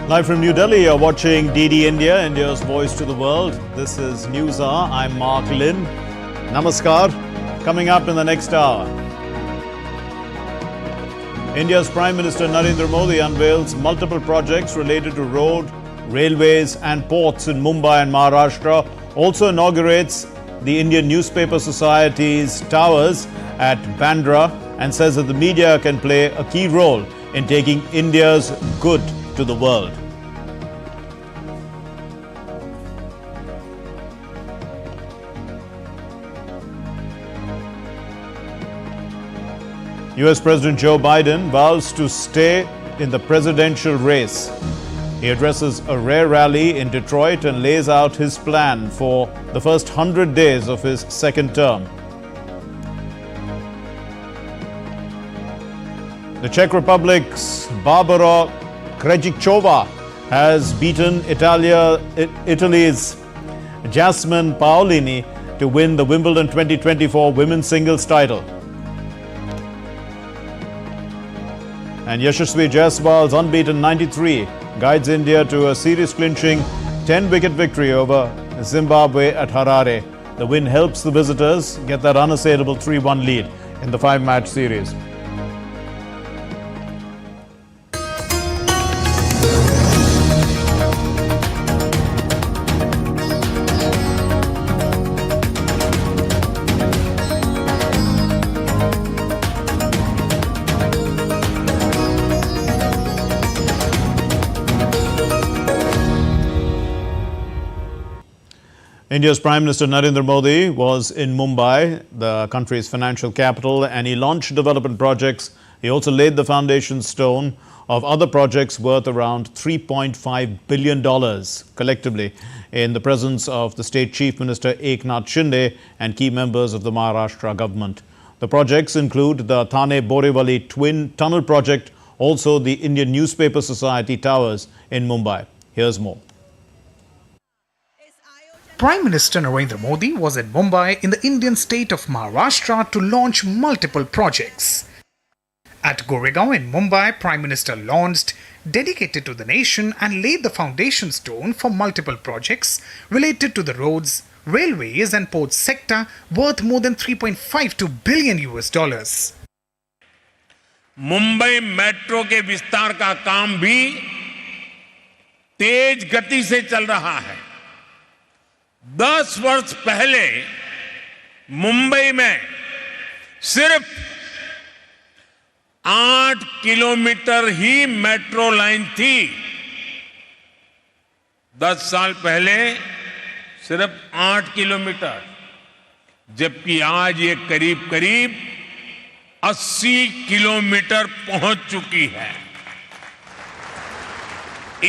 Live from New Delhi, you're watching DD India, India's voice to the world. This is News Hour. I'm Mark Lynn. Namaskar. Coming up in the next hour. India's Prime Minister Narendra Modi unveils multiple projects related to road, railways and ports in Mumbai and Maharashtra. Also inaugurates the Indian Newspaper Society's towers at Bandra and says that the media can play a key role in taking India's good to the world. US President Joe Biden vows to stay in the presidential race. He addresses a rare rally in Detroit and lays out his plan for the first 100 days of his second term. The Czech Republic's Barbara Krejcikova has beaten Italy's Jasmine Paolini to win the Wimbledon 2024 women's singles title. And Yashasvi Jaiswal's unbeaten 93 guides India to a series-clinching 10-wicket victory over Zimbabwe at Harare. The win helps the visitors get that unassailable 3-1 lead in the 5-match series. India's Prime Minister Narendra Modi was in Mumbai, the country's financial capital, and he launched development projects. He also laid the foundation stone of other projects worth around $3.5 billion collectively in the presence of the State Chief Minister Eknath Shinde and key members of the Maharashtra government. The projects include the Thane-Borivali Twin Tunnel Project, also the Indian Newspaper Society Towers in Mumbai. Here's more. Prime Minister Narendra Modi was in Mumbai in the Indian state of Maharashtra to launch multiple projects. At Goregaon in Mumbai, Prime Minister launched Dedicated to the Nation and laid the foundation stone for multiple projects related to the roads, railways and ports sector worth more than $3.52 billion. Mumbai metro के विस्तार का काम भी तेज गति से चल रहा है। 10 वर्ष पहले मुंबई में सिर्फ 8 किलोमीटर ही मेट्रो लाइन थी। 10 साल पहले सिर्फ 8 किलोमीटर, जबकि आज ये करीब करीब 80 किलोमीटर पहुंच चुकी है।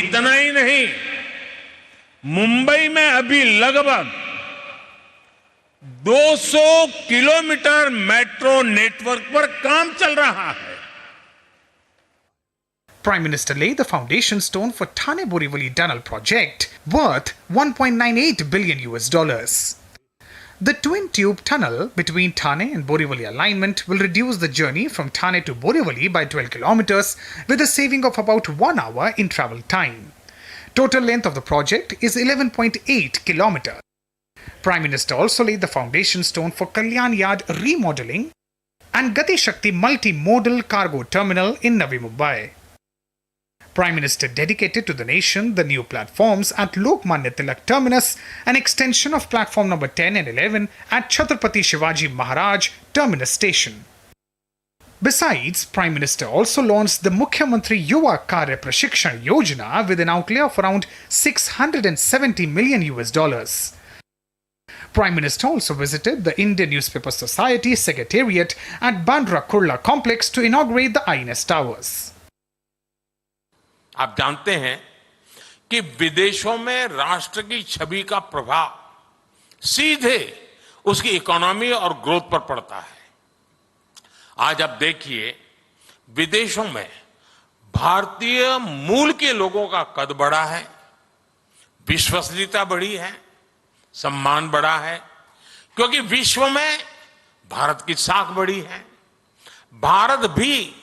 इतना ही नहीं, मुंबई में अभी लगभग 200 किलोमीटर मेट्रो नेटवर्क पर काम चल रहा है। Prime Minister laid the foundation stone for Thane-Borivali Tunnel project worth $1.98 billion. The twin tube tunnel between Thane and Borivali alignment will reduce the journey from Thane to Borivali by 12 kilometers with a saving of about 1 hour in travel time. Total length of the project is 11.8 kilometers. Prime Minister also laid the foundation stone for Kalyan Yard remodeling and Gati Shakti multimodal cargo terminal in Navi Mumbai. Prime Minister dedicated to the nation the new platforms at Lokmanya Tilak Terminus, an extension of platform number 10 and 11 at Chhatrapati Shivaji Maharaj Terminus Station. Besides, Prime Minister also launched the Mukhyamantri Yuva Karya Prashikshan Yojana with an outlay of around $670 million. Prime Minister also visited the Indian Newspaper Society Secretariat at Bandra Kurla complex to inaugurate the INS towers. आप जानते हैं कि विदेशों में राष्ट्र की छवि का प्रभाव सीधे उसकी इकोनॉमी और ग्रोथ पर पड़ता है। आज आप देखिए, विदेशों में भारतीय मूल के लोगों का कद बढ़ा है, विश्वसनीयता बढ़ी है, सम्मान बढ़ा है, क्योंकि विश्व में भारत की साख बढ़ी है। भारत भी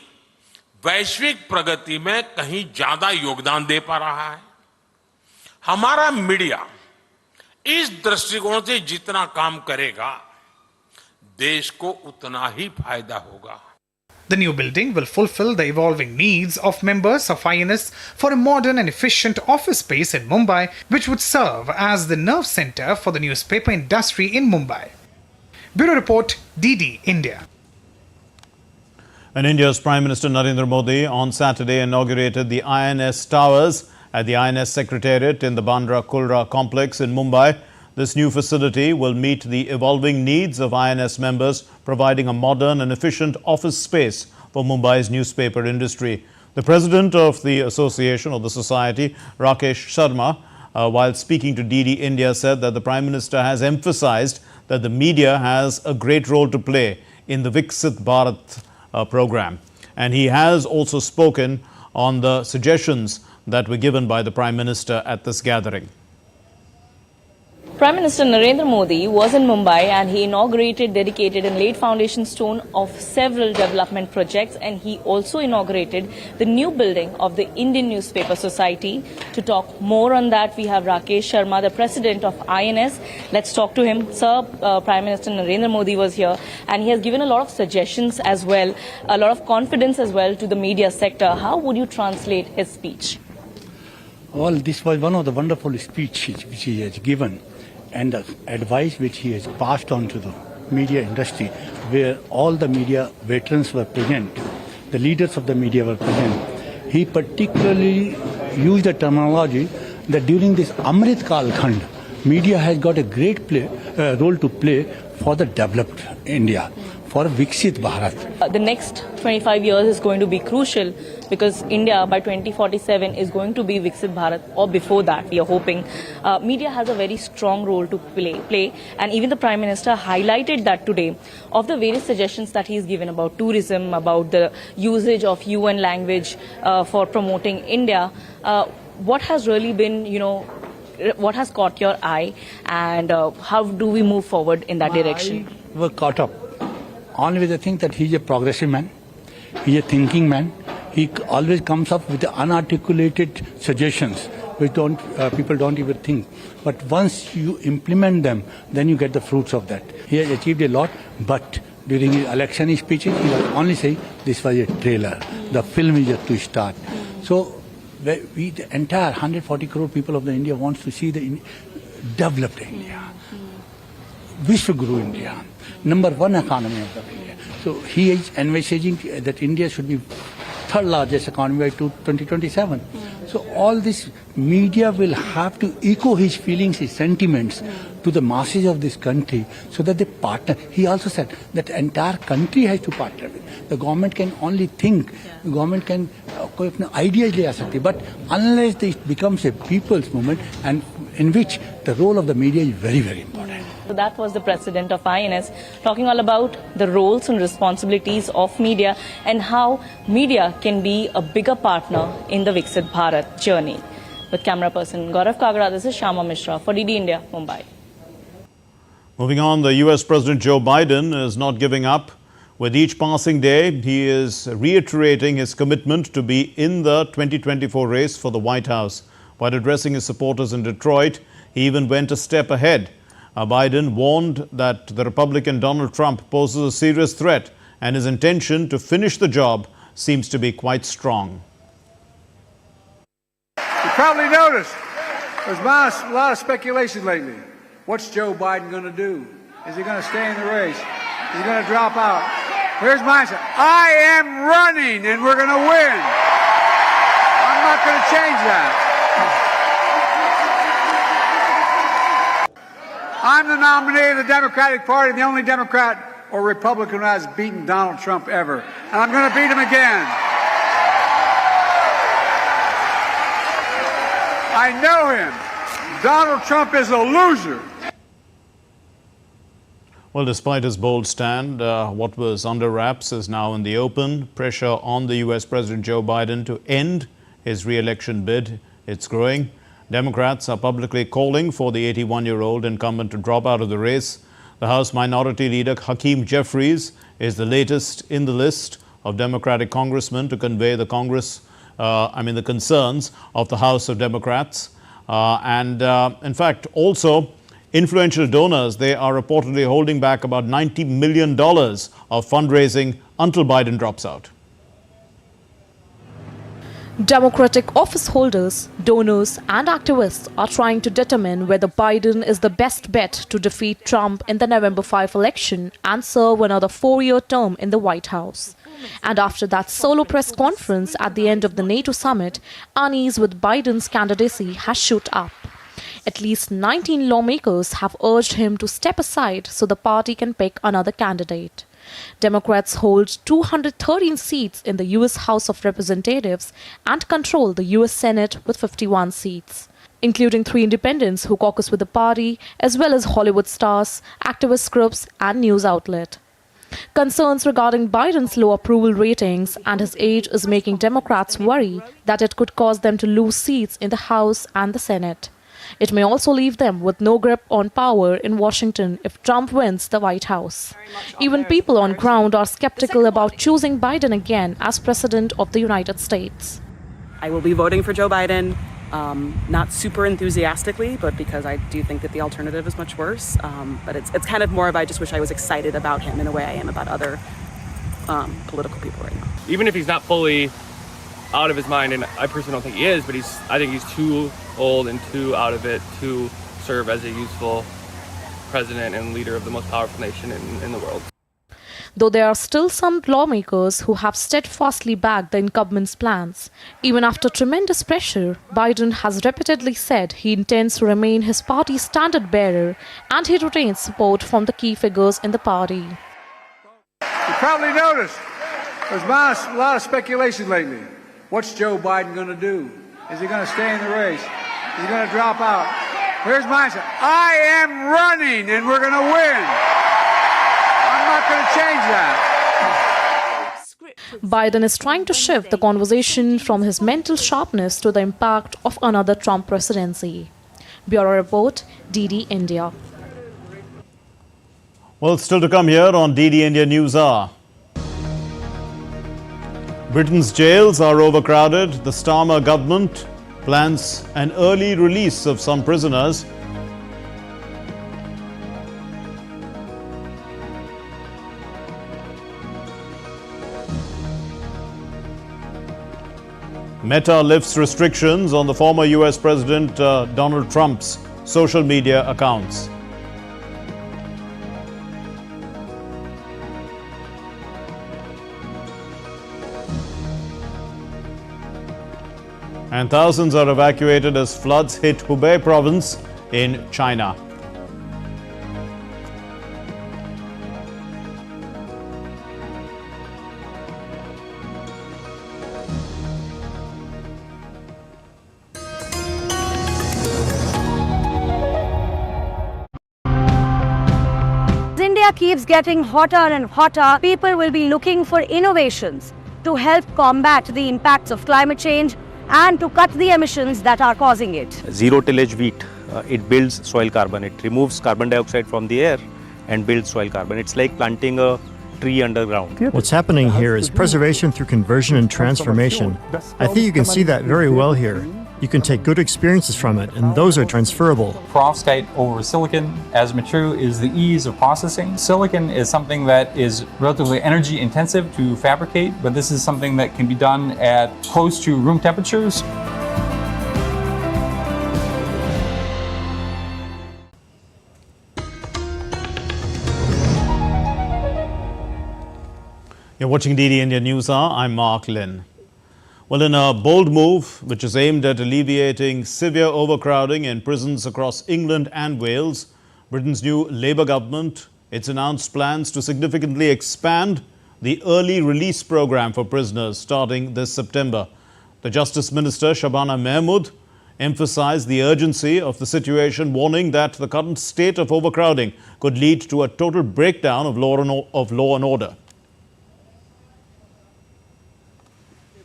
वैश्विक प्रगति में कहीं ज्यादा योगदान दे पा रहा है। हमारा मीडिया इस दृष्टिकोण से जितना काम करेगा, देश को उतना ही फायदा होगा। The new building will fulfill the evolving needs of members of INS for a modern and efficient office space in Mumbai, which would serve as the nerve center for the newspaper industry in Mumbai. Bureau Report, DD India. And India's Prime Minister Narendra Modi on Saturday inaugurated the INS Towers at the INS Secretariat in the Bandra Kulra complex in Mumbai. This new facility will meet the evolving needs of INS members, providing a modern and efficient office space for Mumbai's newspaper industry. The president of the association or the society, Rakesh Sharma, while speaking to DD India, said that the Prime Minister has emphasized that the media has a great role to play in the Viksit Bharat program. And he has also spoken on the suggestions that were given by the Prime Minister at this gathering. Prime Minister Narendra Modi was in Mumbai and he inaugurated, dedicated and laid foundation stone of several development projects, and he also inaugurated the new building of the Indian Newspaper Society. To talk more on that, we have Rakesh Sharma, the President of INS. Let's talk to him. Sir, Prime Minister Narendra Modi was here and he has given a lot of suggestions as well, a lot of confidence as well to the media sector. How would you translate his speech? Well, this was one of the wonderful speeches which he has given, and the advice which he has passed on to the media industry, where all the media veterans were present, the leaders of the media were present. He particularly used the terminology that during this Amrit Kal Khand, media has got a great role to play for the developed India, for Viksit Bharat. The next 25 years is going to be crucial because India by 2047 is going to be Viksit Bharat, or before that we are hoping. Media has a very strong role to play, and even the Prime Minister highlighted that today of the various suggestions that he's given about tourism, about the usage of UN language for promoting India. What has really been, what has caught your eye, and how do we move forward in that direction? I was caught up only with the thing that he's a progressive man, he's a thinking man. He always comes up with the unarticulated suggestions which people don't even think. But once you implement them, then you get the fruits of that. He has achieved a lot, but during his election speeches, he was only saying this was a trailer. The film is yet to start. So the entire 140 crore people of the India wants to see the developed India, Vishwaguru India, #1 economy of the India. So he is envisaging that India should be third largest economy by 2027. So all this media will have to echo his feelings, his sentiments to the masses of this country, so that they partner. He also said that the entire country has to partner with. The government can only think, the government can ideas le aa sakti, but unless it becomes a people's movement, and in which the role of the media is very, very important. So that was the President of INS talking all about the roles and responsibilities of media and how media can be a bigger partner in the Viksit Bharat journey. With camera person Gaurav Kagra, this is Shama Mishra for DD India, Mumbai. Moving on, the US President Joe Biden is not giving up. With each passing day, he is reiterating his commitment to be in the 2024 race for the White House. While addressing his supporters in Detroit, he even went a step ahead. Biden warned that the Republican Donald Trump poses a serious threat, and his intention to finish the job seems to be quite strong. You probably noticed there's a lot of speculation lately. What's Joe Biden going to do? Is he going to stay in the race? Is he going to drop out? Here's my answer. I am running, and we're going to win. I'm not going to change that. I'm the nominee of the Democratic Party, the only Democrat or Republican who has beaten Donald Trump ever. And I'm going to beat him again. I know him. Donald Trump is a loser. Well, despite his bold stand, what was under wraps is now in the open. Pressure on the US President Joe Biden to end his re-election bid, it's growing. Democrats are publicly calling for the 81-year-old incumbent to drop out of the race. The House Minority Leader Hakeem Jeffries is the latest in the list of Democratic congressmen to convey the the concerns of the House of Democrats. In fact, also influential donors, they are reportedly holding back about $90 million of fundraising until Biden drops out. Democratic office holders, donors and activists are trying to determine whether Biden is the best bet to defeat Trump in the November 5 election and serve another 4-year term in the White House. And after that solo press conference at the end of the NATO summit, unease with Biden's candidacy has shot up. At least 19 lawmakers have urged him to step aside so the party can pick another candidate. Democrats hold 213 seats in the U.S. House of Representatives and control the U.S. Senate with 51 seats, including 3 independents who caucus with the party, as well as Hollywood stars, activist groups and news outlet. Concerns regarding Biden's low approval ratings and his age is making Democrats worry that it could cause them to lose seats in the House and the Senate. It may also leave them with no grip on power in Washington if Trump wins the White House. Even people on ground are skeptical about choosing Biden again as President of the United States. I will be voting for Joe Biden, not super enthusiastically, but because I do think that the alternative is much worse. But it's kind of more of I just wish I was excited about him in a way I am about other political people right now. Even if he's not fully out of his mind, and I personally don't think he is, but I think he's too old and too out of it to serve as a useful president and leader of the most powerful nation in the world. Though there are still some lawmakers who have steadfastly backed the incumbent's plans. Even after tremendous pressure, Biden has repeatedly said he intends to remain his party's standard bearer and he retains support from the key figures in the party. You probably noticed there's a lot of speculation lately. What's Joe Biden going to do? Is he going to stay in the race? Is he going to drop out? Here's my answer. I am running and we're going to win. I'm not going to change that. Biden is trying to shift the conversation from his mental sharpness to the impact of another Trump presidency. Bureau Report, DD India. Well, still to come here on DD India News Hour. Britain's jails are overcrowded. The Starmer government plans an early release of some prisoners. Meta lifts restrictions on the former US President Donald Trump's social media accounts. And thousands are evacuated as floods hit Hubei province in China. As India keeps getting hotter and hotter, people will be looking for innovations to help combat the impacts of climate change and to cut the emissions that are causing it. Zerotillage wheat, it builds soil carbon. It removes carbon dioxide from the air and builds soil carbon. It's like planting a tree underground. What's happening here is preservation through conversion and transformation. I think you can see that very well here. You can take good experiences from it, and those are transferable. Perovskite over silicon, as mature, is the ease of processing. Silicon is something that is relatively energy intensive to fabricate, but this is something that can be done at close to room temperatures. You're watching DD India News Hour. I'm Mark Lynn. Well, in a bold move which is aimed at alleviating severe overcrowding in prisons across England and Wales, Britain's new Labour government, it's announced plans to significantly expand the early release programme for prisoners starting this September. The Justice Minister, Shabana Mahmood, emphasised the urgency of the situation, warning that the current state of overcrowding could lead to a total breakdown of law and order.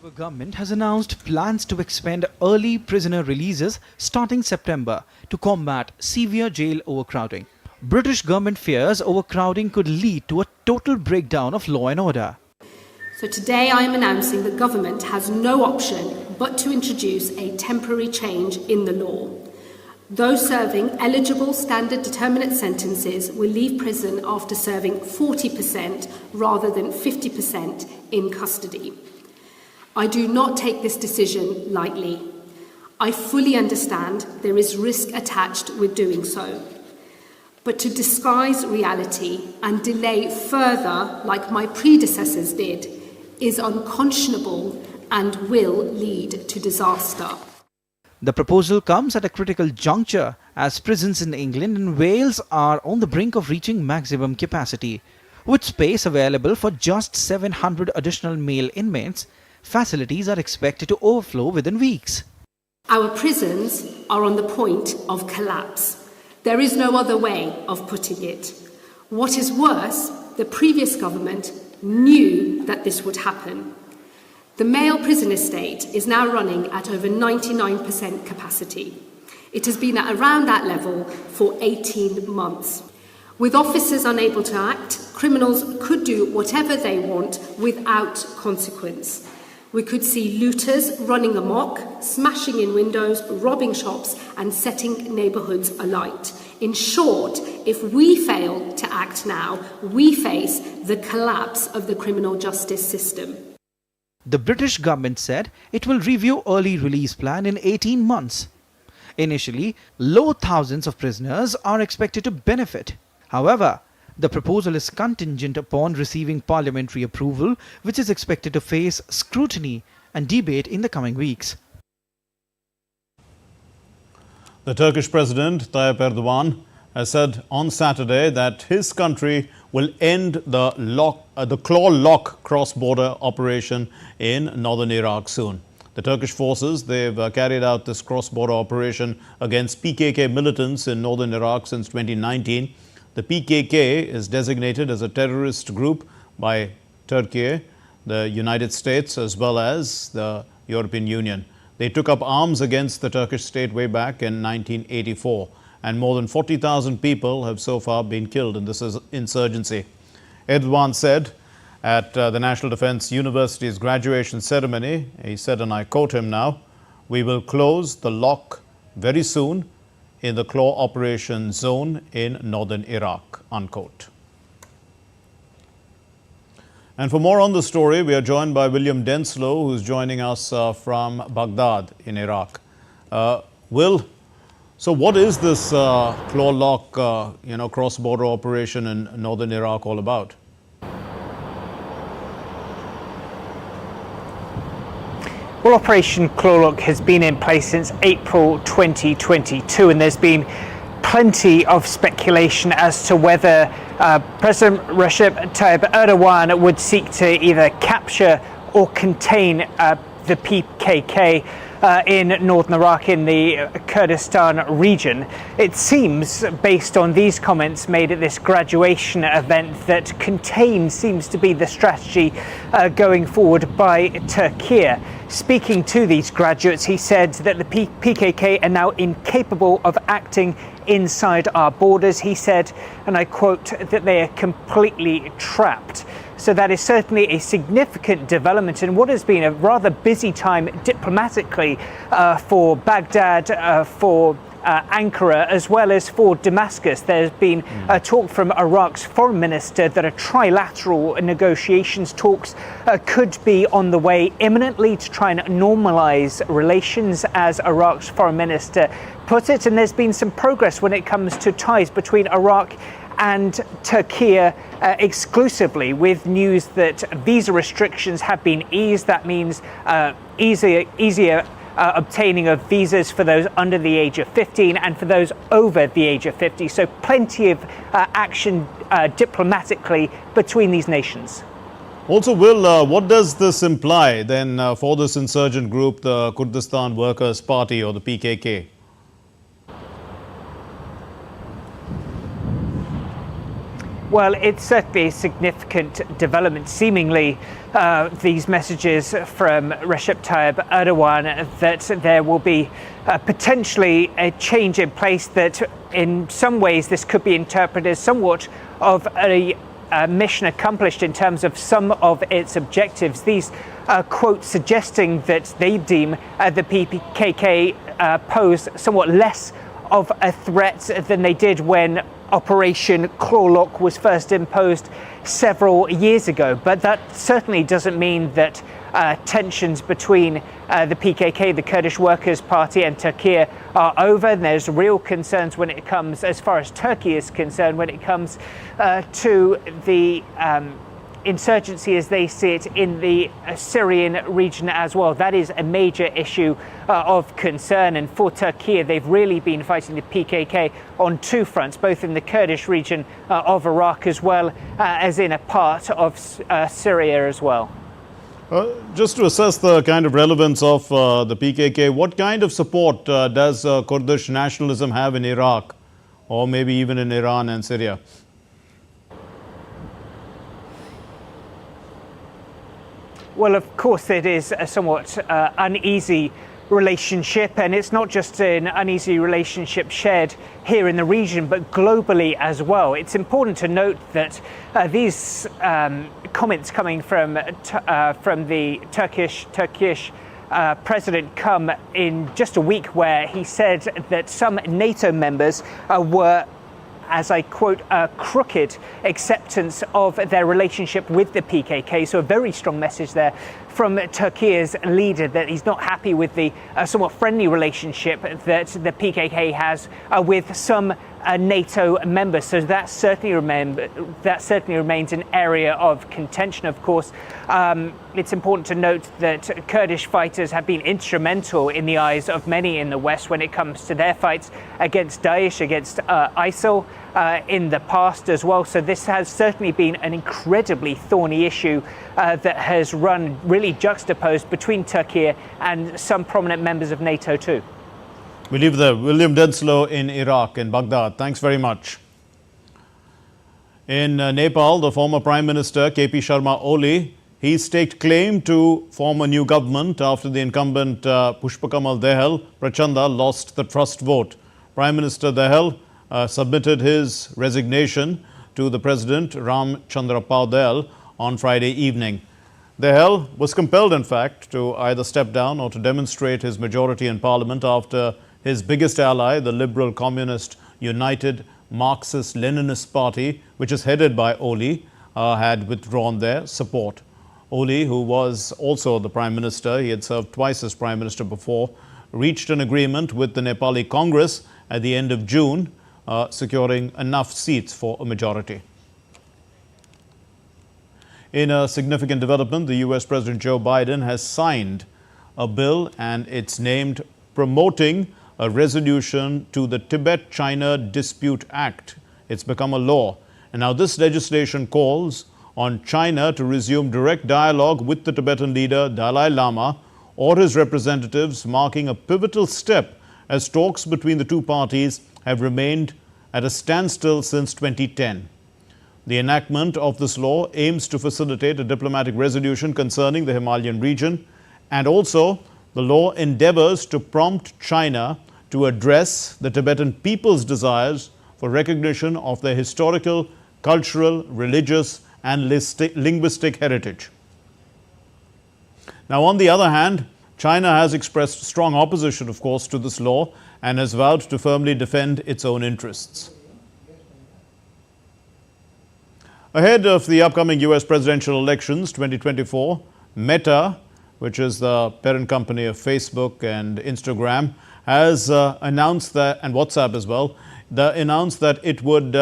The government has announced plans to expand early prisoner releases starting September to combat severe jail overcrowding. British government fears overcrowding could lead to a total breakdown of law and order. So today I am announcing that government has no option but to introduce a temporary change in the law. Those serving eligible standard determinate sentences will leave prison after serving 40% rather than 50% in custody. I do not take this decision lightly. I fully understand there is risk attached with doing so. But to disguise reality and delay further, like my predecessors did, is unconscionable and will lead to disaster. The proposal comes at a critical juncture as prisons in England and Wales are on the brink of reaching maximum capacity. With space available for just 700 additional male inmates, facilities are expected to overflow within weeks. Our prisons are on the point of collapse. There is no other way of putting it. What is worse, the previous government knew that this would happen. The male prison estate is now running at over 99% capacity. It has been at around that level for 18 months. With officers unable to act, criminals could do whatever they want without consequence. We could see looters running amok, smashing in windows, robbing shops and setting neighbourhoods alight. In short, if we fail to act now, we face the collapse of the criminal justice system. The British government said it will review early release plan in 18 months. Initially, low thousands of prisoners are expected to benefit. However, the proposal is contingent upon receiving parliamentary approval, which is expected to face scrutiny and debate in the coming weeks. The Turkish President Tayyip Erdogan has said on Saturday that his country will end the claw lock cross-border operation in northern Iraq soon. The Turkish forces, they've carried out this cross-border operation against PKK militants in northern Iraq since 2019. The PKK is designated as a terrorist group by Turkey, the United States, as well as the European Union. They took up arms against the Turkish state way back in 1984, and more than 40,000 people have so far been killed in this insurgency. Erdogan said at the National Defense University's graduation ceremony, he said, and I quote him now, "We will close the lock very soon in the claw operation zone in northern Iraq," unquote. And for more on the story, we are joined by William Denso, who's joining us from Baghdad in Iraq. Will, so what is this claw lock, cross-border operation in northern Iraq all about? Well, Operation Clawlock has been in place since April 2022, and there's been plenty of speculation as to whether President Recep Tayyip Erdogan would seek to either capture or contain the PKK in northern Iraq in the Kurdistan region. It seems, based on these comments made at this graduation event, that contain seems to be the strategy going forward by Turkey. Speaking to these graduates, he said that the PKK are now incapable of acting inside our borders. He said, and I quote, that they are completely trapped. So that is certainly a significant development in what has been a rather busy time diplomatically for Baghdad, for Ankara, as well as for Damascus. There's been talk from Iraq's foreign minister that a trilateral negotiations talks could be on the way imminently to try and normalize relations, as Iraq's foreign minister put it. And there's been some progress when it comes to ties between Iraq and Turkey exclusively, with news that visa restrictions have been eased. That means easier obtaining of visas for those under the age of 15 and for those over the age of 50. So plenty of action diplomatically between these nations. Also, Will, what does this imply then for this insurgent group, the Kurdistan Workers' Party, or the PKK? Well, it's certainly a significant development. Seemingly, these messages from Recep Tayyip Erdogan that there will be potentially a change in place, that in some ways this could be interpreted as somewhat of a mission accomplished in terms of some of its objectives. These quotes suggesting that they deem the PKK pose somewhat less of a threat than they did when Operation Clawlock was first imposed several years ago. But that certainly doesn't mean that tensions between the PKK, the Kurdish Workers' Party, and Turkey are over. And there's real concerns when it comes, as far as Turkey is concerned, when it comes to the insurgency as they see it in the Syrian region as well. That is a major issue of concern, and for Turkey they've really been fighting the PKK on two fronts, both in the Kurdish region of Iraq as well as in a part of Syria as well. Just to assess the kind of relevance of the PKK, what kind of support does Kurdish nationalism have in Iraq, or maybe even in Iran and Syria? Well, of course, it is a somewhat uneasy relationship, and it's not just an uneasy relationship shared here in the region, but globally as well. It's important to note that these comments coming from the Turkish president come in just a week where he said that some NATO members were, as I quote, a crooked acceptance of their relationship with the PKK. So a very strong message there from Turkey's leader that he's not happy with the somewhat friendly relationship that the PKK has with some NATO members. So that certainly remains an area of contention. Of course, it's important to note that Kurdish fighters have been instrumental in the eyes of many in the West when it comes to their fights against Daesh, against ISIL in the past as well. So this has certainly been an incredibly thorny issue that has run really juxtaposed between Turkey and some prominent members of NATO too. We leave there. William Denso in Iraq, in Baghdad. Thanks very much. In Nepal, the former Prime Minister KP Sharma Oli, he staked claim to form a new government after the incumbent Pushpakamal Dahal Prachanda lost the trust vote. Prime Minister Dahal submitted his resignation to the President Ram Chandra Paudel on Friday evening. Dahal was compelled, in fact, to either step down or to demonstrate his majority in Parliament after his biggest ally, the Liberal Communist United Marxist-Leninist Party, which is headed by Oli, had withdrawn their support. Oli, who was also the Prime Minister, he had served twice as Prime Minister before, reached an agreement with the Nepali Congress at the end of June, securing enough seats for a majority. In a significant development, the US President Joe Biden has signed a bill, and it's named Promoting a Resolution to the Tibet-China Dispute Act. It's become a law. And now this legislation calls on China to resume direct dialogue with the Tibetan leader Dalai Lama or his representatives, marking a pivotal step as talks between the two parties have remained at a standstill since 2010. The enactment of this law aims to facilitate a diplomatic resolution concerning the Himalayan region, and also the law endeavors to prompt China to address the Tibetan people's desires for recognition of their historical, cultural, religious and linguistic heritage. Now, on the other hand, China has expressed strong opposition, of course, to this law and has vowed to firmly defend its own interests. Ahead of the upcoming US presidential elections 2024, Meta, which is the parent company of Facebook and Instagram, has announced that, and WhatsApp as well, announced that it would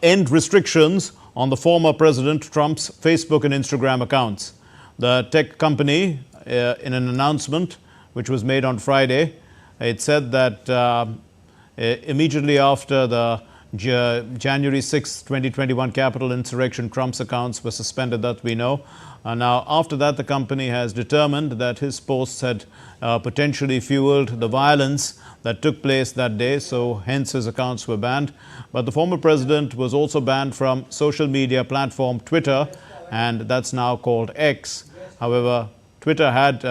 end restrictions on the former President Trump's Facebook and Instagram accounts. The tech company, in an announcement which was made on Friday, it said that immediately after the January 6, 2021 Capitol insurrection, Trump's accounts were suspended, that we know. Now, after that, the company has determined that his posts had potentially fueled the violence that took place that day, so hence his accounts were banned. But the former president was also banned from social media platform Twitter, and that's now called X. However, Twitter had,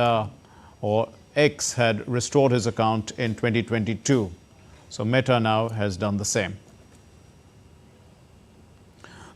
or X had restored his account in 2022. So Meta now has done the same.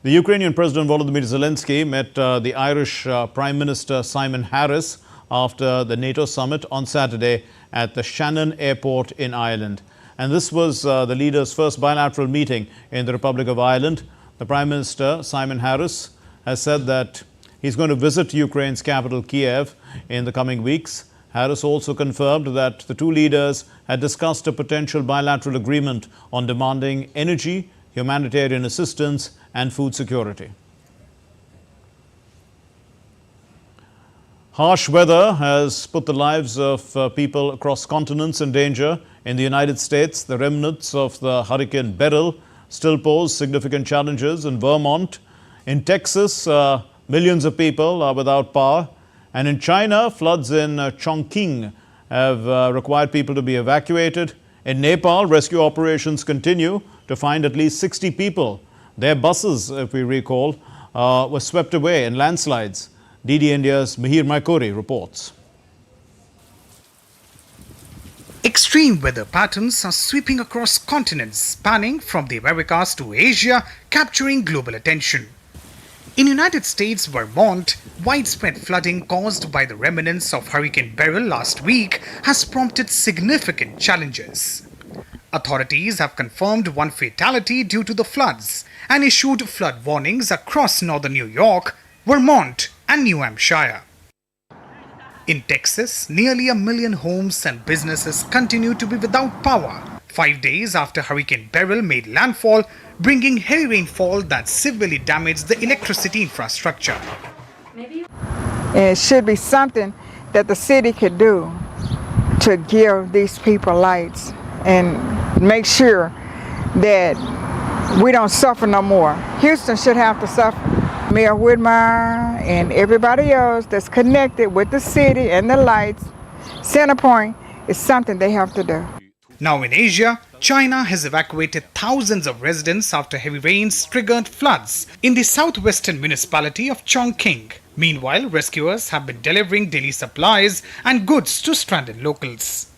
The Ukrainian President Volodymyr Zelensky met the Irish Prime Minister Simon Harris after the NATO summit on Saturday at the Shannon Airport in Ireland. And this was the leaders' first bilateral meeting in the Republic of Ireland. The Prime Minister, Simon Harris, has said that he's going to visit Ukraine's capital, Kiev, in the coming weeks. Harris also confirmed that the two leaders had discussed a potential bilateral agreement on demanding energy, humanitarian assistance and food security. Harsh weather has put the lives of people across continents in danger. In the United States, the remnants of the Hurricane Beryl still pose significant challenges in Vermont. In Texas, millions of people are without power. And in China, floods in Chongqing have required people to be evacuated. In Nepal, rescue operations continue to find at least 60 people. Their buses, if we recall, were swept away in landslides. DD India's Mihir Maikuri reports. Extreme weather patterns are sweeping across continents, spanning from the Americas to Asia, capturing global attention. In United States, Vermont, widespread flooding caused by the remnants of Hurricane Beryl last week has prompted significant challenges. Authorities have confirmed one fatality due to the floods and issued flood warnings across northern New York, Vermont and New Hampshire. In Texas, nearly 1 million homes and businesses continue to be without power 5 days after Hurricane Beryl made landfall, bringing heavy rainfall that severely damaged the electricity infrastructure. It should be something that the city could do to give these people lights and make sure that we don't suffer no more. Houston should have to suffer. Mayor Whitmire and everybody else that's connected with the city and the lights, Centerpoint, is something they have to do. Now in Asia, China has evacuated thousands of residents after heavy rains triggered floods in the southwestern municipality of Chongqing. Meanwhile, rescuers have been delivering daily supplies and goods to stranded locals.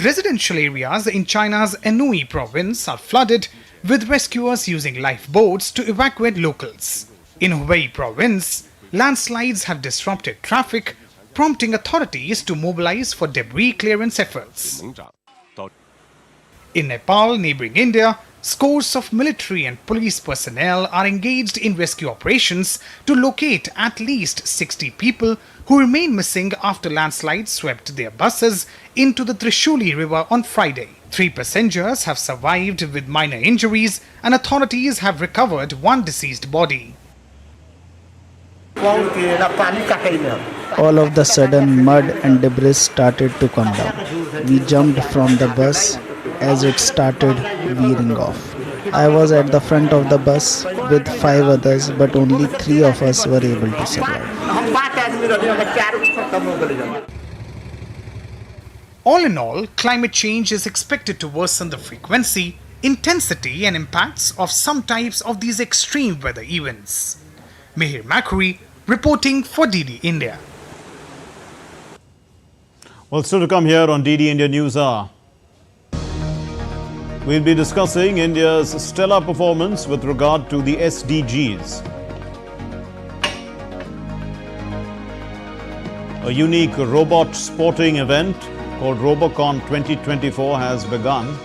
Residential areas in China's Anhui province are flooded, with rescuers using lifeboats to evacuate locals. In Hubei province, landslides have disrupted traffic, prompting authorities to mobilize for debris clearance efforts. In Nepal, neighboring India, scores of military and police personnel are engaged in rescue operations to locate at least 60 people who remain missing after landslides swept their buses into the Trishuli River on Friday. 3 passengers have survived with minor injuries and authorities have recovered one deceased body. All of the sudden, mud and debris started to come down. We jumped from the bus as it started veering off. I was at the front of the bus with 5 others, but only 3 of us were able to survive. All in all, climate change is expected to worsen the frequency, intensity and impacts of some types of these extreme weather events. Mihir Maikuri reporting for DD India. Well, still to come here on DD India News Hour. We'll be discussing India's stellar performance with regard to the SDGs. A unique robot sporting event called Robocon 2024 has begun.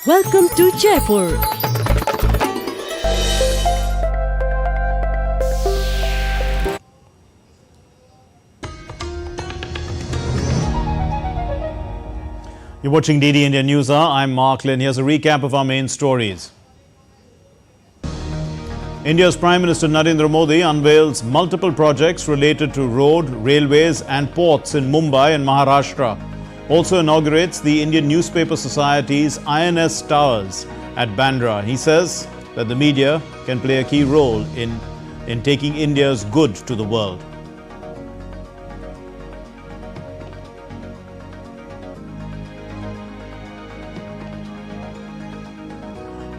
Welcome to Jaipur. You're watching DD India News Hour. I'm Mark Lynn. Here's a recap of our main stories. India's Prime Minister Narendra Modi unveils multiple projects related to road, railways and ports in Mumbai and Maharashtra. Also inaugurates the Indian Newspaper Society's INS Towers at Bandra. He says that the media can play a key role in taking India's good to the world.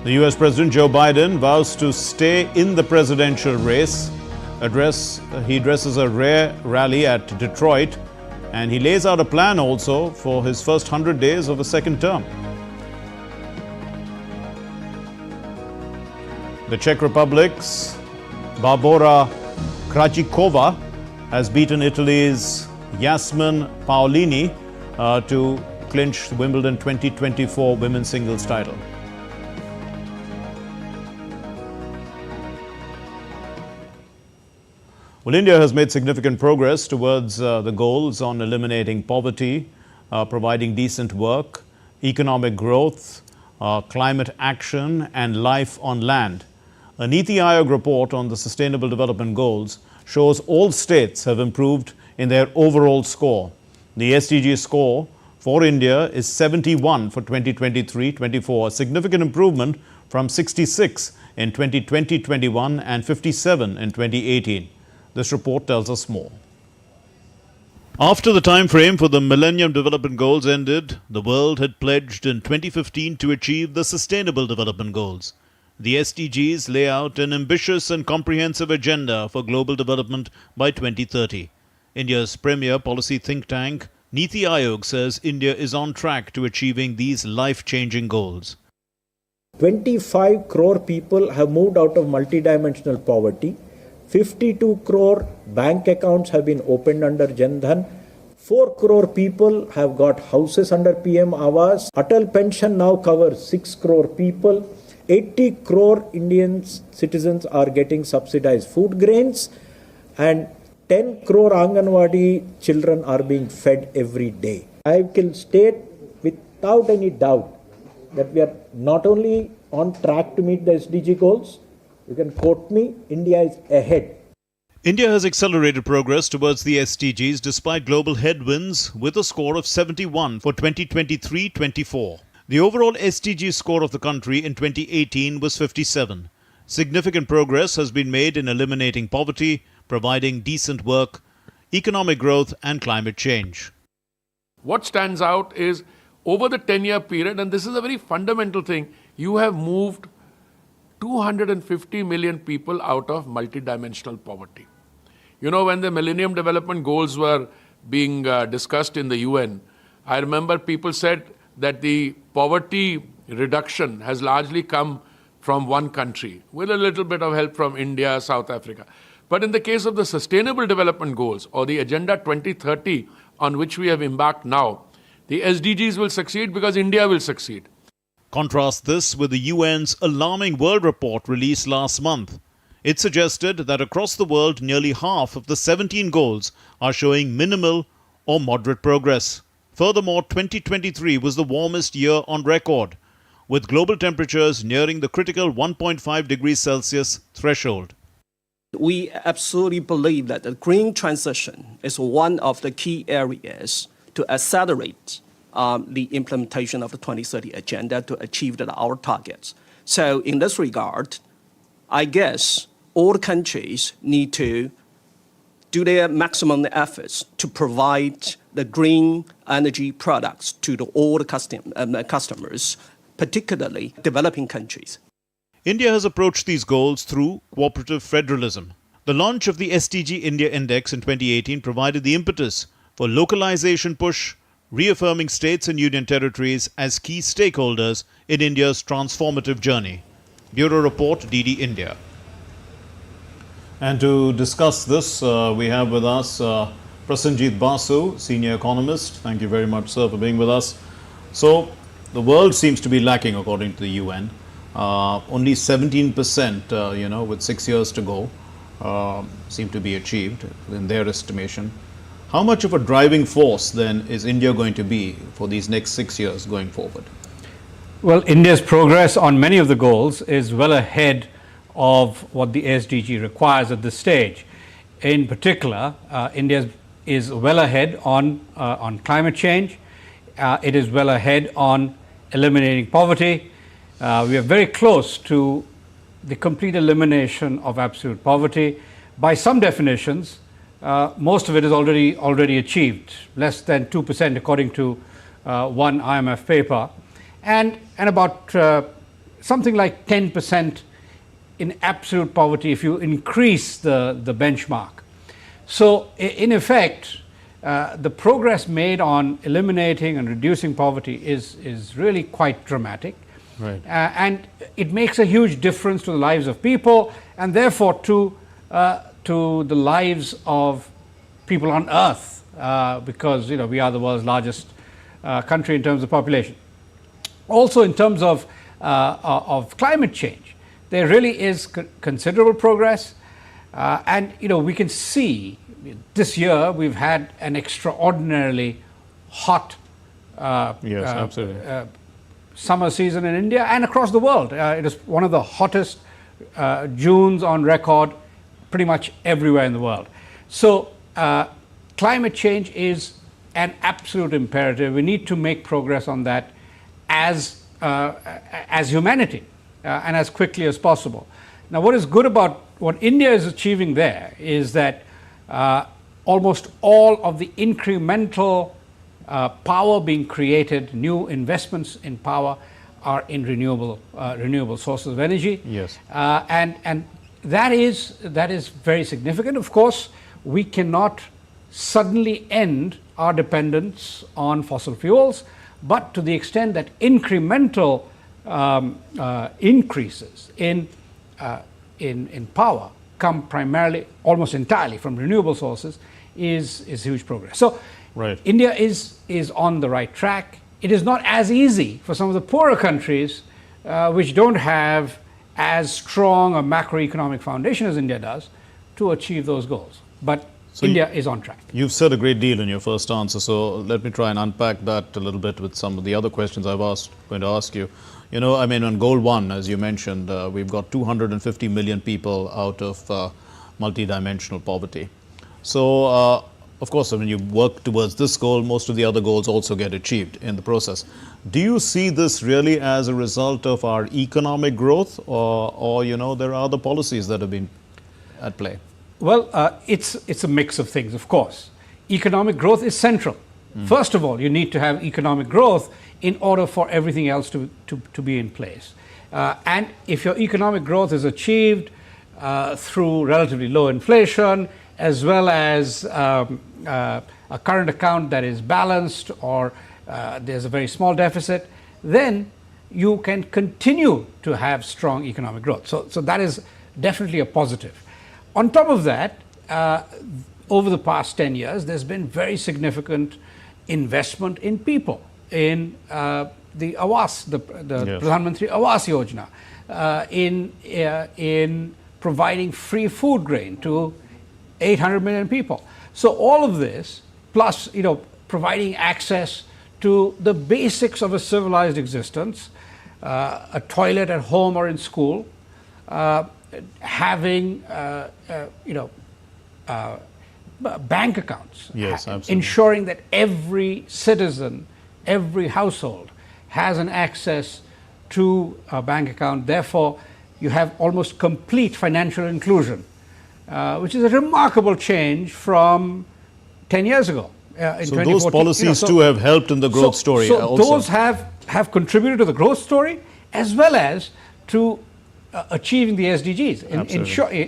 The US President Joe Biden vows to stay in the presidential race. He addresses a rare rally at Detroit, and he lays out a plan also for his first 100 days of a second term. The Czech Republic's Barbora Krajcikova has beaten Italy's Yasmin Paolini to clinch the Wimbledon 2024 women's singles title. Well, India has made significant progress towards the goals on eliminating poverty, providing decent work, economic growth, climate action and life on land. A Niti Aayog report on the Sustainable Development Goals shows all states have improved in their overall score. The SDG score for India is 71 for 2023-24, a significant improvement from 66 in 2020-21 and 57 in 2018. This report tells us more. After the time frame for the Millennium Development Goals ended, the world had pledged in 2015 to achieve the Sustainable Development Goals. The SDGs lay out an ambitious and comprehensive agenda for global development by 2030. India's premier policy think tank, Niti Aayog, says India is on track to achieving these life-changing goals. 25 crore people have moved out of multidimensional poverty. 52 crore bank accounts have been opened under Jan Dhan. 4 crore people have got houses under PM Awas. Atal pension now covers 6 crore people. 80 crore Indian citizens are getting subsidized food grains. And 10 crore Anganwadi children are being fed every day. I can state without any doubt that we are not only on track to meet the SDG goals, you can quote me, India is ahead. India has accelerated progress towards the SDGs despite global headwinds with a score of 71 for 2023-24. The overall SDG score of the country in 2018 was 57. Significant progress has been made in eliminating poverty, providing decent work, economic growth and climate change. What stands out is over the 10-year period, and this is a very fundamental thing, you have moved 250 million people out of multidimensional poverty. You know, when the Millennium Development Goals were being discussed in the UN, I remember people said that the poverty reduction has largely come from one country, with a little bit of help from India, South Africa. But in the case of the Sustainable Development Goals, or the Agenda 2030, on which we have embarked now, the SDGs will succeed because India will succeed. Contrast this with the UN's alarming world report released last month. It suggested that across the world, nearly half of the 17 goals are showing minimal or moderate progress. Furthermore, 2023 was the warmest year on record, with global temperatures nearing the critical 1.5 degrees Celsius threshold. We absolutely believe that the green transition is one of the key areas to accelerate the implementation of the 2030 agenda to achieve our targets. So in this regard, I guess all countries need to do their maximum efforts to provide the green energy products to all the customers, particularly developing countries. India has approached these goals through cooperative federalism. The launch of the SDG India Index in 2018 provided the impetus for localization push, reaffirming states and union territories as key stakeholders in India's transformative journey. Bureau Report, DD India. And to discuss this, we have with us Prasanjit Basu, Senior Economist. Thank you very much, sir, for being with us. So, the world seems to be lacking, according to the UN. Only 17%, with 6 years to go, seem to be achieved in their estimation. How much of a driving force then is India going to be for these next 6 years going forward? Well, India's progress on many of the goals is well ahead of what the SDG requires at this stage. In particular, India is well ahead on climate change. It is well ahead on eliminating poverty. We are very close to the complete elimination of absolute poverty. By some definitions, most of it is already achieved, less than 2% according to one IMF paper, and about something like 10% in absolute poverty if you increase the benchmark. So in effect, the progress made on eliminating and reducing poverty is really quite dramatic. Right. And it makes a huge difference to the lives of people, and therefore to the lives of people on Earth, because we are the world's largest country in terms of population. Also, in terms of climate change, there really is considerable progress, and we can see this year we've had an extraordinarily hot summer season in India and across the world. It is one of the hottest Junes on record pretty much everywhere in the world. So climate change is an absolute imperative. We need to make progress on that as humanity and as quickly as possible. Now, what is good about what India is achieving there is that almost all of the incremental power being created, new investments in power, are in renewable sources of energy. Yes. And that is very significant. Of course, we cannot suddenly end our dependence on fossil fuels, but to the extent that incremental increases in power come primarily, almost entirely from renewable sources, is huge progress. So right. India is on the right track. It is not as easy for some of the poorer countries which don't have as strong a macroeconomic foundation as India does to achieve those goals. But so India is on track. You've said a great deal in your first answer, so let me try and unpack that a little bit with some of the other questions going to ask you. I mean, on goal 1, as you mentioned, we've got 250 million people out of multidimensional poverty. So, of course, when you work towards this goal, most of the other goals also get achieved in the process. Do you see this really as a result of our economic growth, or there are other policies that have been at play? Well, it's a mix of things, of course. Economic growth is central. First of all, you need to have economic growth in order for everything else to be in place. And if your economic growth is achieved through relatively low inflation, as well as a current account that is balanced, or there's a very small deficit, then you can continue to have strong economic growth. So that is definitely a positive. On top of that, over the past 10 years, there's been very significant investment in people, in the Awas, the Yes. Pradhan Mantri Awas Yojana, in providing free food grain to 800 million people. So all of this, plus providing access to the basics of a civilized existence, a toilet at home or in school, having bank accounts, Yes, absolutely. ensuring that every citizen, every household has an access to a bank account. Therefore, you have almost complete financial inclusion, which is a remarkable change from 10 years ago. So those policies too have helped in the growth story. So also. those have contributed to the growth story, as well as to achieving the SDGs,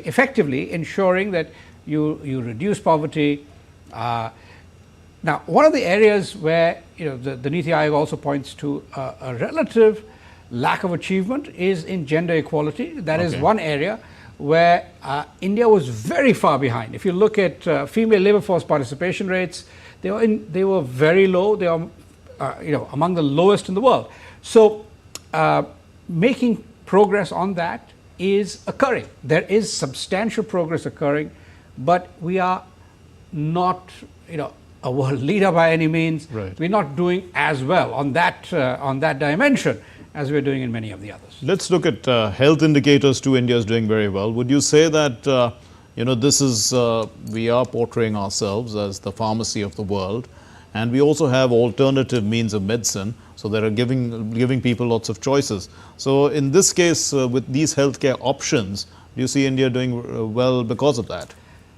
effectively ensuring that you reduce poverty. Now, one of the areas where the Niti Aayog also points to a relative lack of achievement is in gender equality. That is one area where India was very far behind. If you look at female labor force participation rates, they were very low. They are among the lowest in the world. So making progress on that is occurring. There is substantial progress occurring, but we are not, a world leader by any means. Right. We're not doing as well on that dimension as we're doing in many of the others. Let's look at health indicators too. India is doing very well. Would you say that this is we are portraying ourselves as the pharmacy of the world, and we also have alternative means of medicine, so they are giving people lots of choices. So in this case, with these healthcare options, do you see India doing well because of that?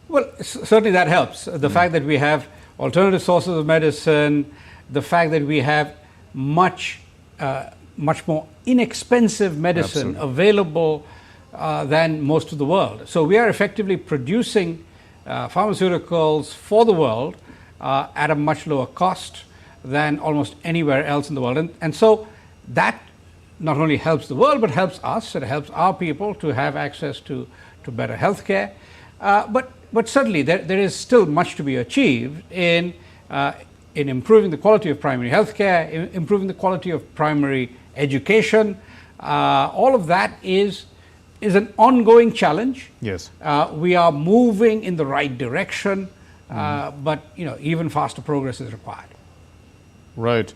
Well, certainly that helps. The fact that we have alternative sources of medicine, the fact that we have much more inexpensive medicine available than most of the world. So we are effectively producing pharmaceuticals for the world at a much lower cost than almost anywhere else in the world. And so that not only helps the world, but helps us. It helps our people to have access to better health care. But certainly there is still much to be achieved in improving the quality of primary health care, improving the quality of primary education. All of that is an ongoing challenge. Yes. We are moving in the right direction, but even faster progress is required. Right.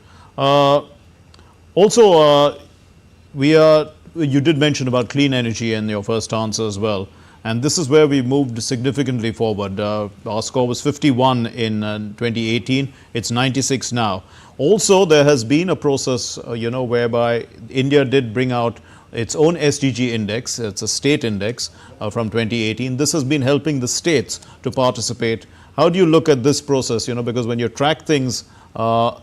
Also, you did mention about clean energy in your first answer as well. And this is where we moved significantly forward. Our score was 51 in 2018. It's 96 now. Also, there has been a process, whereby India did bring out its own SDG index. It's a state index from 2018. This has been helping the states to participate. How do you look at this process? Because when you track things,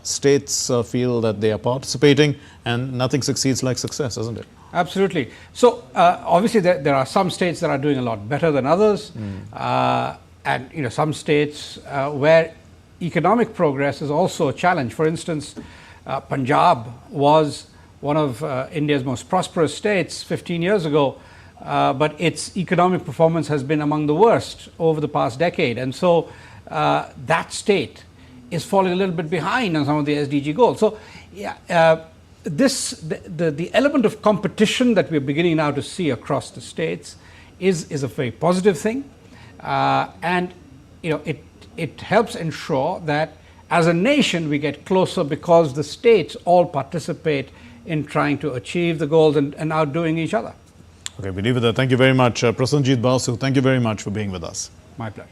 states feel that they are participating, and nothing succeeds like success, isn't it? Absolutely. So obviously there are some states that are doing a lot better than others, and some states where economic progress is also a challenge. For instance, Punjab was one of India's most prosperous states 15 years ago, but its economic performance has been among the worst over the past decade, and so that state is falling a little bit behind on some of the SDG goals. So the element of competition that we're beginning now to see across the states is a very positive thing, and it helps ensure that as a nation we get closer because the states all participate in trying to achieve the goals and outdoing each other. Okay, we leave it there. Thank you very much, Prasanjit Basu. Thank you very much for being with us. My pleasure.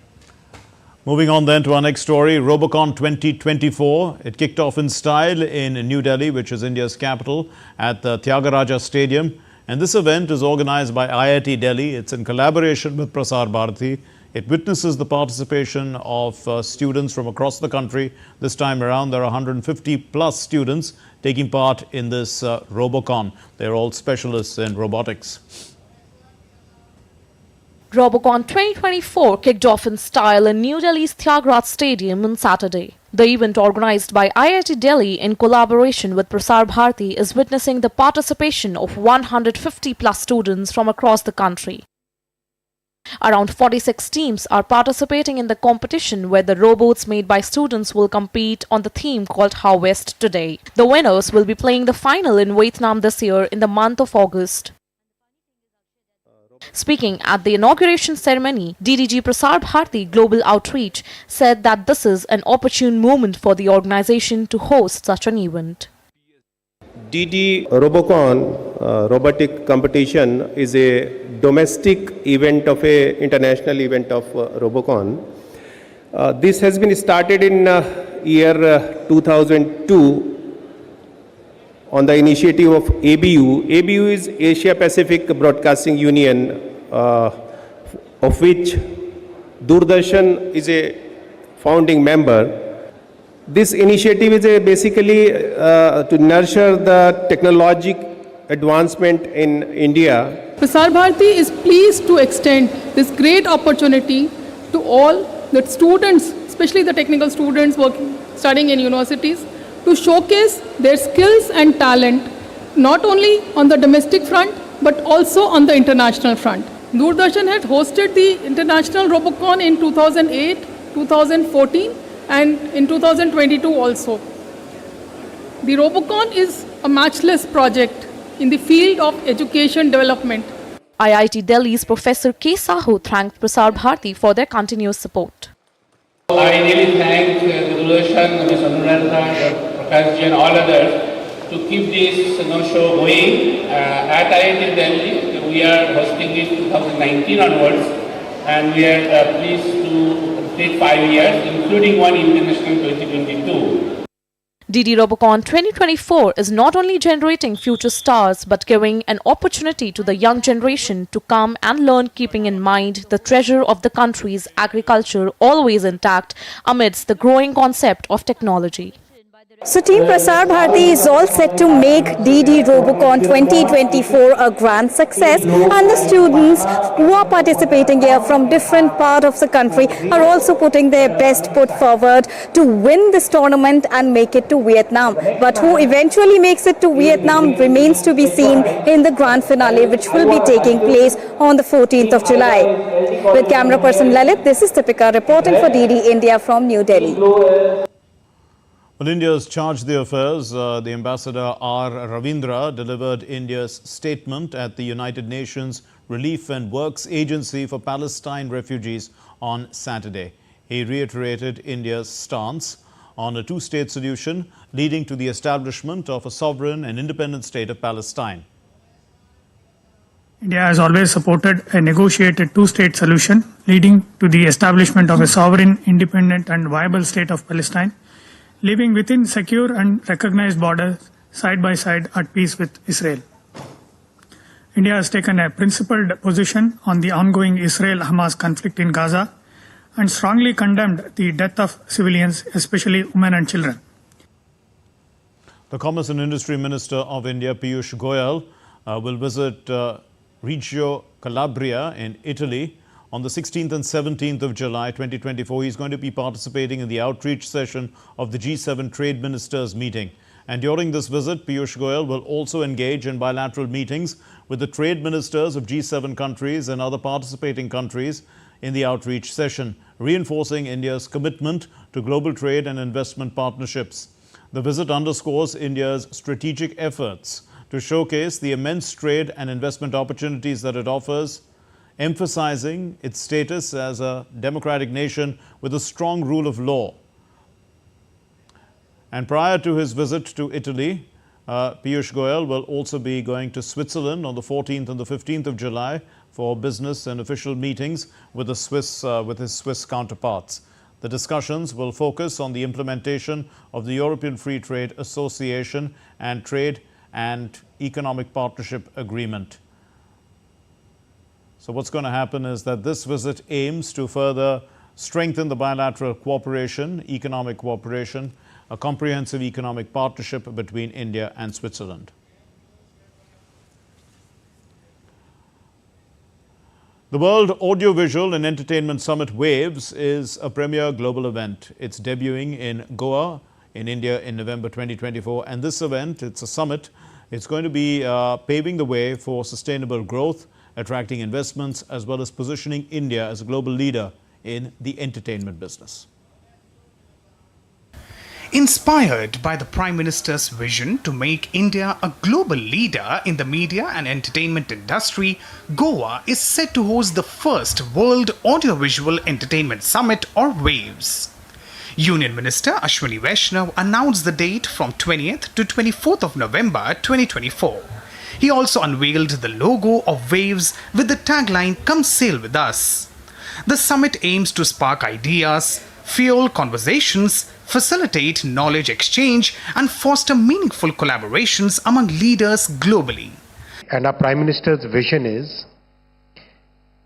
Moving on then to our next story, Robocon 2024. It kicked off in style in New Delhi, which is India's capital, at the Tyagaraja Stadium. And this event is organized by IIT Delhi. It's in collaboration with Prasar Bharati. It witnesses the participation of students from across the country. This time around, there are 150 plus students taking part in this Robocon. They're all specialists in robotics. Robocon 2024 kicked off in style in New Delhi's Tyagaraja Stadium on Saturday. The event, organized by IIT Delhi in collaboration with Prasar Bharati, is witnessing the participation of 150 plus students from across the country. Around 46 teams are participating in the competition, where the robots made by students will compete on the theme called Harvest Today. The winners will be playing the final in Vietnam this year in the month of August. Speaking at the inauguration ceremony, DDG Prasar Bharati Global Outreach said that this is an opportune moment for the organization to host such an event. DD Robocon robotic competition is a domestic event of a international event of Robocon. This has been started in year 2002 on the initiative of ABU. ABU is Asia Pacific Broadcasting Union, of which Doordarshan is a founding member. This initiative is basically to nurture the technological advancement in India. Prasar Bharati is pleased to extend this great opportunity to all the students, especially the technical students studying in universities, to showcase their skills and talent, not only on the domestic front, but also on the international front. Doordarshan had hosted the International Robocon in 2008, 2014, and in 2022 also. The Robocon is a matchless project in the field of education development. IIT Delhi's Professor K. Sahu thanked Prasar Bharati for their continuous support. I really thank Doordarshan, Ms. Anuradha, Prakashji and all others to keep this show going. At IIT Delhi, we are hosting it 2019 onwards, and we are pleased to complete 5 years, including one international 2022. DD Robocon 2024 is not only generating future stars but giving an opportunity to the young generation to come and learn, keeping in mind the treasure of the country's agriculture always intact amidst the growing concept of technology. So Team Prasar Bharati is all set to make DD Robocon 2024 a grand success, and the students who are participating here from different parts of the country are also putting their best foot forward to win this tournament and make it to Vietnam. But who eventually makes it to Vietnam remains to be seen in the grand finale, which will be taking place on the 14th of July. With camera person Lalit, this is Deepika reporting for DD India from New Delhi. Well, India's chargé d'affaires, the Ambassador R. Ravindra, delivered India's statement at the United Nations Relief and Works Agency for Palestine refugees on Saturday. He reiterated India's stance on a two-state solution leading to the establishment of a sovereign and independent state of Palestine. India has always supported a negotiated two-state solution leading to the establishment of a sovereign, independent and viable state of Palestine, living within secure and recognized borders side by side at peace with Israel. India has taken a principled position on the ongoing Israel-Hamas conflict in Gaza and strongly condemned the death of civilians, especially women and children. The Commerce and Industry Minister of India, Piyush Goyal, will visit Reggio Calabria in Italy on the 16th and 17th of July 2024. He's going to be participating in the outreach session of the G7 Trade Ministers meeting. And during this visit, Piyush Goyal will also engage in bilateral meetings with the trade ministers of G7 countries and other participating countries in the outreach session, reinforcing India's commitment to global trade and investment partnerships. The visit underscores India's strategic efforts to showcase the immense trade and investment opportunities that it offers, emphasizing its status as a democratic nation with a strong rule of law. And prior to his visit to Italy, Piyush Goyal will also be going to Switzerland on the 14th and the 15th of July for business and official meetings with his Swiss counterparts. The discussions will focus on the implementation of the European Free Trade Association and Trade and Economic Partnership Agreement. So what's going to happen is that this visit aims to further strengthen the bilateral cooperation, economic cooperation, a comprehensive economic partnership between India and Switzerland. The World Audiovisual and Entertainment Summit WAVES is a premier global event. It's debuting in Goa in India in November 2024. And this event, it's a summit, it's going to be paving the way for sustainable growth, attracting investments, as well as positioning India as a global leader in the entertainment business. Inspired by the Prime Minister's vision to make India a global leader in the media and entertainment industry, Goa is set to host the first World Audiovisual Entertainment Summit, or WAVES. Union Minister Ashwini Vaishnav announced the date from 20th to 24th of November 2024. He also unveiled the logo of WAVES with the tagline, "Come sail with us." The summit aims to spark ideas, fuel conversations, facilitate knowledge exchange, and foster meaningful collaborations among leaders globally. And our Prime Minister's vision is,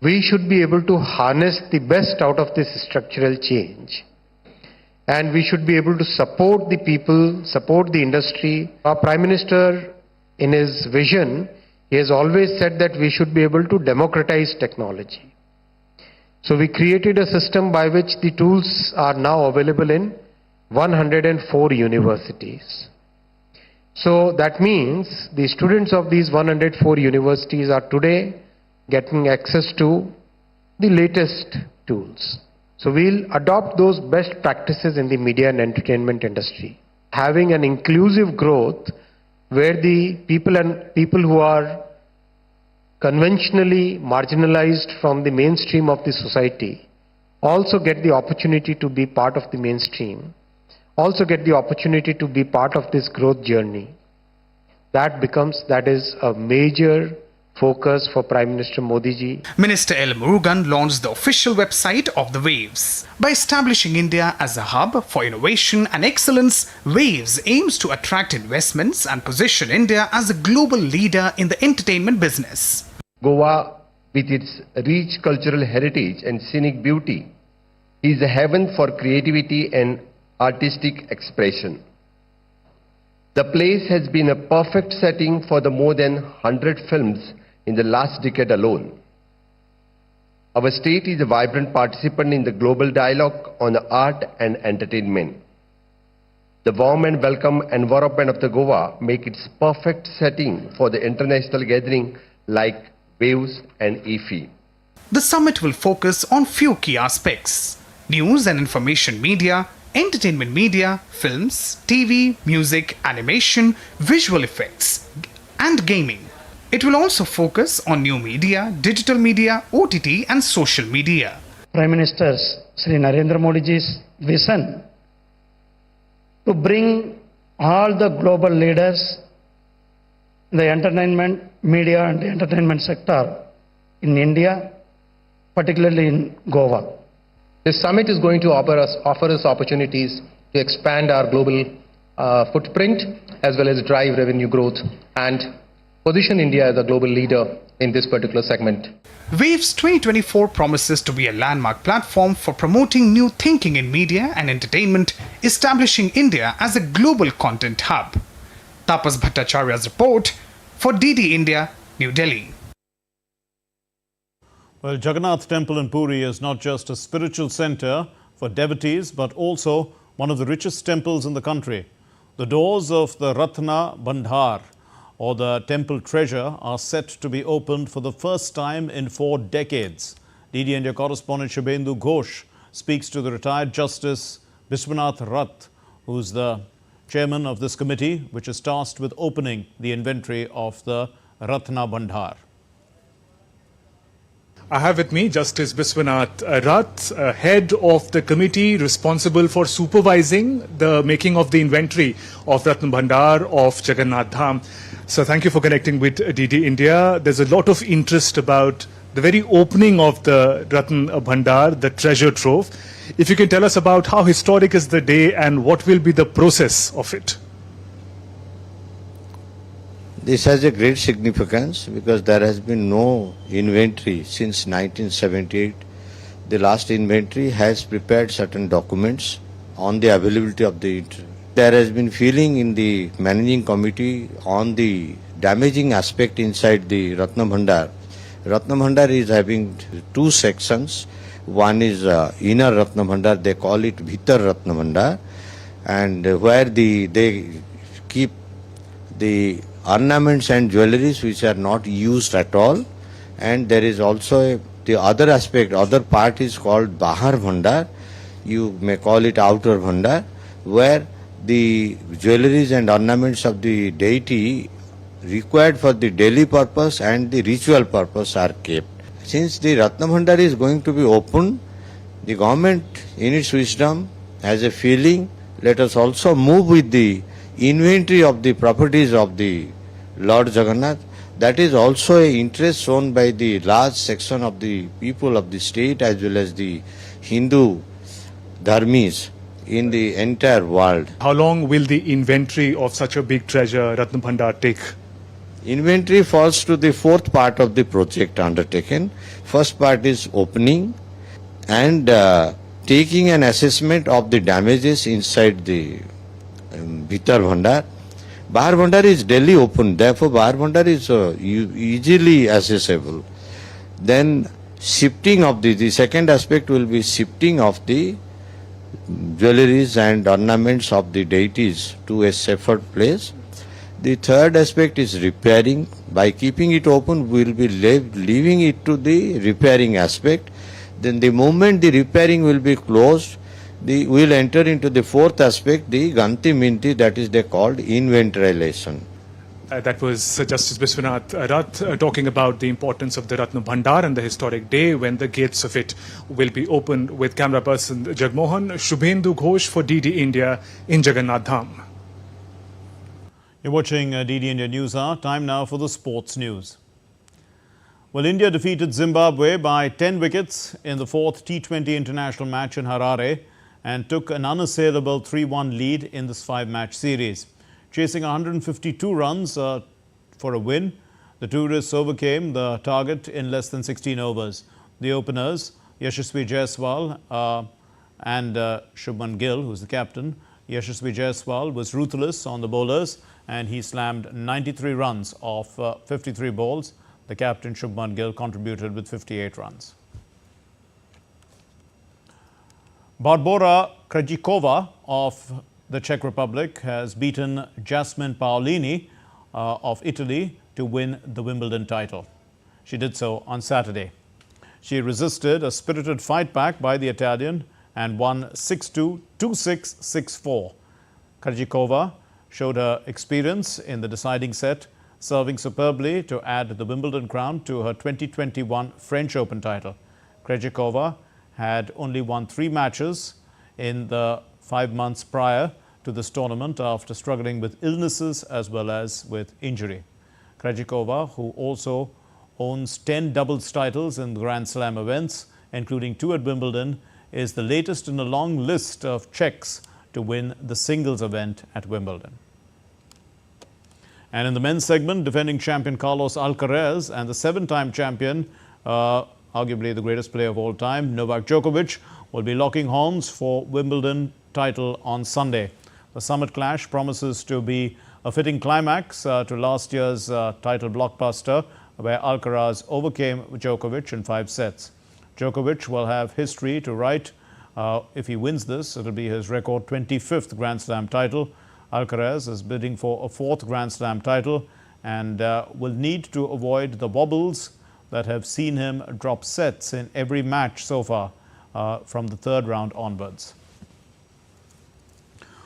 we should be able to harness the best out of this structural change. And we should be able to support the people, support the industry. Our Prime Minister, in his vision, he has always said that we should be able to democratize technology. So we created a system by which the tools are now available in 104 universities. So that means the students of these 104 universities are today getting access to the latest tools. So we'll adopt those best practices in the media and entertainment industry, having an inclusive growth where the people who are conventionally marginalized from the mainstream of the society also get the opportunity to be part of the mainstream, also get the opportunity to be part of this growth journey. That is a major focus for Prime Minister Modi ji. Minister L. Murugan launched the official website of the Waves. By establishing India as a hub for innovation and excellence, Waves aims to attract investments and position India as a global leader in the entertainment business. Goa, with its rich cultural heritage and scenic beauty, is a heaven for creativity and artistic expression. The place has been a perfect setting for the more than 100 films in the last decade alone. Our state is a vibrant participant in the global dialogue on art and entertainment. The warm and welcome environment of the Goa make its perfect setting for the international gathering like Waves and IFI. The summit will focus on few key aspects: news and information media, entertainment media, films, TV, music, animation, visual effects, and gaming. It will also focus on new media, digital media, OTT, and social media. Prime Minister Sri Narendra Modi ji's vision to bring all the global leaders in the entertainment, media, and the entertainment sector in India, particularly in Goa. This summit is going to offer us opportunities to expand our global footprint as well as drive revenue growth and position India as a global leader in this particular segment. Waves 2024 promises to be a landmark platform for promoting new thinking in media and entertainment, establishing India as a global content hub. Tapas Bhattacharya's report for DD India, New Delhi. Well, Jagannath Temple in Puri is not just a spiritual center for devotees, but also one of the richest temples in the country. The doors of the Ratna Bandhar, or the temple treasure, are set to be opened for the first time in 4 decades. DD India correspondent Shubhendu Ghosh speaks to the retired Justice Biswanath Rath, who's the chairman of this committee, which is tasked with opening the inventory of the Ratna Bandhar. I have with me Justice Biswanath Rath, head of the committee responsible for supervising the making of the inventory of Ratna Bhandar of Jagannath Dham. So thank you for connecting with DD India. There's a lot of interest about the very opening of the Ratna Bhandar, the treasure trove. If you can tell us about how historic is the day and what will be the process of it. This has a great significance because there has been no inventory since 1978. The last inventory has prepared certain documents on the availability of the internet. There has been feeling in the managing committee on the damaging aspect inside the Ratna Bhandar. Ratna Bhandar is having 2 sections. One is inner Ratna Bhandar, they call it Bhitar Ratna Bhandar, and where they keep the ornaments and jewelries which are not used at all. And there is also the other aspect, other part is called Bahar Bhandar, you may call it outer Bhandar, where the jewelries and ornaments of the deity required for the daily purpose and the ritual purpose are kept. Since the Ratna Bhandar is going to be open, the government in its wisdom has a feeling, let us also move with the inventory of the properties of the Lord Jagannath. That is also an interest shown by the large section of the people of the state as well as the Hindu dharmis in the entire world. How long will the inventory of such a big treasure, Ratna Bhandar, take? Inventory falls to the 4th part of the project undertaken. First part is opening and taking an assessment of the damages inside the Bhitar Bhandar. Bahar Bhandar is daily open, therefore Bahar Bhandar is easily accessible. Then shifting of the second aspect will be shifting of the jewelries and ornaments of the deities to a safer place. The third aspect is repairing. By keeping it open, we will be leaving it to the repairing aspect. Then the moment the repairing will be closed, we will enter into the 4th aspect, the Ganti Minti, that is they called inventorization. That was Justice Biswanath Rath talking about the importance of the Ratna Bhandar and the historic day when the gates of it will be opened, with camera person Jagmohan. Shubhendu Ghosh for DD India in Jagannath Dham. You're watching DD India News Hour. Time now for the sports news. Well, India defeated Zimbabwe by 10 wickets in the fourth T20 international match in Harare and took an unassailable 3-1 lead in this 5-match series. Chasing 152 runs for a win, the tourists overcame the target in less than 16 overs. The openers, Yashasvi Jaiswal and Shubman Gill, who's the captain. Yashasvi Jaiswal was ruthless on the bowlers and he slammed 93 runs off 53 balls. The captain, Shubman Gill, contributed with 58 runs. Barbora Krejcikova of the Czech Republic has beaten Jasmine Paolini of Italy to win the Wimbledon title. She did so on Saturday. She resisted a spirited fight back by the Italian and won 6-2, 2-6, 6-4. Krejcikova showed her experience in the deciding set, serving superbly to add the Wimbledon crown to her 2021 French Open title. Krejcikova had only won 3 matches in the 5 months prior to this tournament after struggling with illnesses as well as with injury. Krejcikova, who also owns 10 doubles titles in Grand Slam events, including 2 at Wimbledon, is the latest in a long list of Czechs to win the singles event at Wimbledon. And in the men's segment, defending champion Carlos Alcaraz and the 7-time champion, arguably the greatest player of all time, Novak Djokovic, will be locking horns for Wimbledon title on Sunday. The summit clash promises to be a fitting climax to last year's title blockbuster, where Alcaraz overcame Djokovic in 5 sets. Djokovic will have history to write. If he wins this, it will be his record 25th Grand Slam title. Alcaraz is bidding for a 4th Grand Slam title and will need to avoid the wobbles that have seen him drop sets in every match so far from the 3rd round onwards.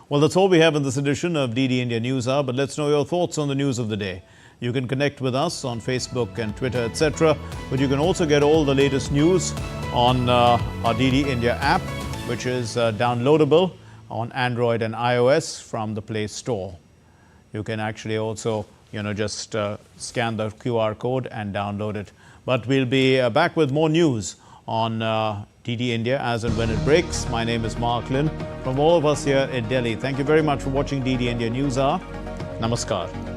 Well, that's all we have in this edition of DD India News Hour, but let's know your thoughts on the news of the day. You can connect with us on Facebook and Twitter, etc. But you can also get all the latest news on our DD India app, which is downloadable on Android and iOS from the Play Store. You can actually also, just scan the QR code and download it. But we'll be back with more news on DD India as and when it breaks. My name is Mark Lin. From all of us here in Delhi, thank you very much for watching DD India News Hour. Namaskar.